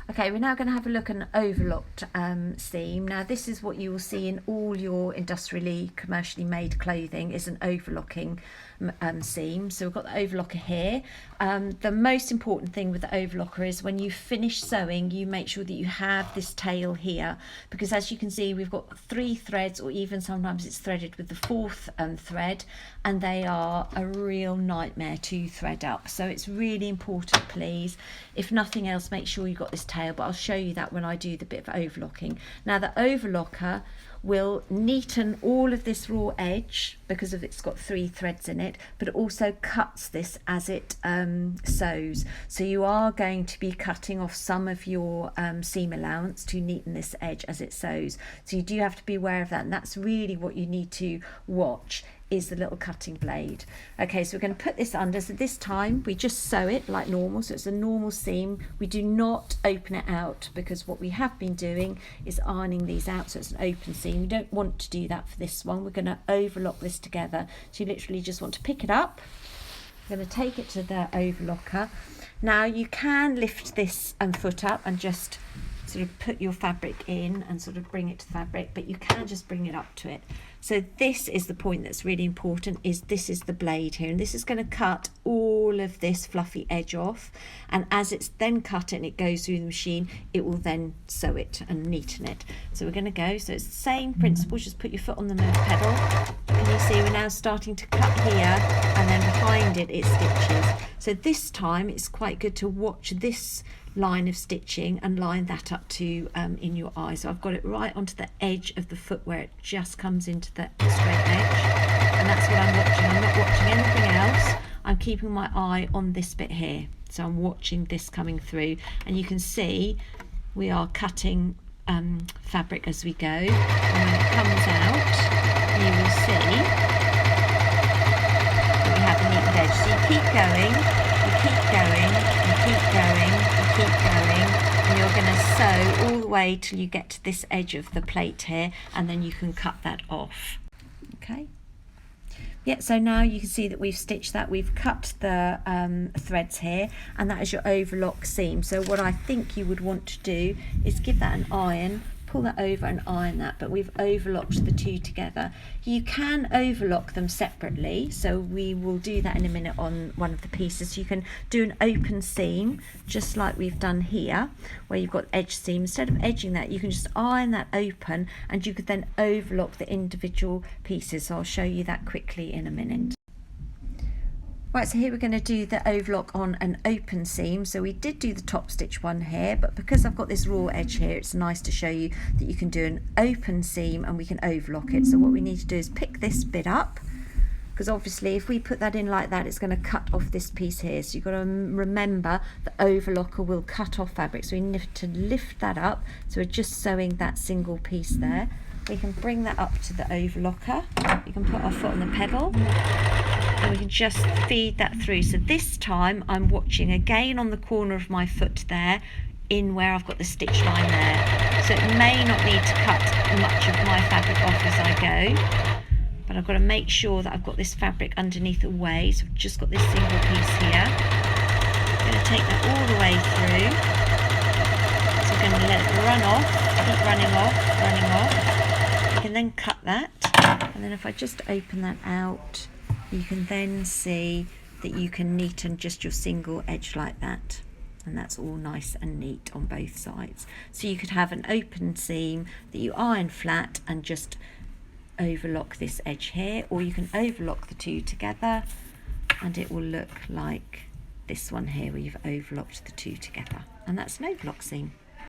Okay, we're now going to have a look at an overlocked seam. Now this is what you will see in all your industrially, commercially made clothing, is an overlocking seam. So we've got the overlocker here. The most important thing with the overlocker is when you finish sewing, you make sure that you have this tail here, because as you can see, we've got 3 threads, or even sometimes it's threaded with the 4th thread, and they are a real nightmare to thread up. So it's really important, please, if nothing else, make sure you've got this tail, but I'll show you that when I do the bit of overlocking. Now the overlocker will neaten all of this raw edge because of it's got 3 threads in it, but it also cuts this as it sews. So you are going to be cutting off some of your seam allowance to neaten this edge as it sews. So you do have to be aware of that, and that's really what you need to watch, is the little cutting blade. Okay, so we're going to put this under. So this time we just sew it like normal, so it's a normal seam. We do not open it out, because what we have been doing is ironing these out, so it's an open seam. You don't want to do that for this one. We're going to overlock this together. So you literally just want to pick it up. I'm going to take it to the overlocker. Now you can lift this foot up and just sort of put your fabric in and sort of bring it to the fabric, but you can just bring it up to it. So this is the point that's really important, is this is the blade here, and this is going to cut all of this fluffy edge off, and as it's then cut and it goes through the machine, it will then sew it and neaten it. So we're going to go, so it's the same principle, just put your foot on the pedal, and you see we're now starting to cut here, and then behind it it stitches. So this time it's quite good to watch this line of stitching and line that up to in your eye. So I've got it right onto the edge of the foot where it just comes into the straight edge, and that's what I'm watching. I'm not watching anything else. I'm keeping my eye on this bit here, so I'm watching this coming through, and you can see we are cutting fabric as we go, and when it comes out you will see that we have a neat edge. So you keep going, you keep going, you keep going, you keep going, and you're going to sew all the way till you get to this edge of the plate here, and then you can cut that off. Okay. Yeah, so now you can see that we've stitched that, we've cut the threads here, and that is your overlock seam. So what I think you would want to do is give that an iron, pull that over and iron that, but we've overlocked the 2 together. You can overlock them separately, so we will do that in a minute on one of the pieces. You can do an open seam just like we've done here, where you've got edge seam. Instead of edging that, you can just iron that open, and you could then overlock the individual pieces. So I'll show you that quickly in a minute. Right, so here we're going to do the overlock on an open seam. So we did do the top stitch one here, but because I've got this raw edge here, it's nice to show you that you can do an open seam and we can overlock it. So what we need to do is pick this bit up, because obviously if we put that in like that, it's going to cut off this piece here. So you've got to remember the overlocker will cut off fabric. So we need to lift that up. So we're just sewing that single piece there. We can bring that up to the overlocker. You can put our foot on the pedal, and we can just feed that through. So this time I'm watching again on the corner of my foot there, in where I've got the stitch line there. So it may not need to cut much of my fabric off as I go, but I've got to make sure that I've got this fabric underneath away. So I've just got this single piece here. I'm going to take that all the way through. So I'm going to let it run off, keep running off, running off. You can then cut that, and then if I just open that out, you can then see that you can neaten just your single edge like that, and that's all nice and neat on both sides. So you could have an open seam that you iron flat and just overlock this edge here, or you can overlock the 2 together and it will look like this one here where you've overlocked the 2 together, and that's an overlock seam.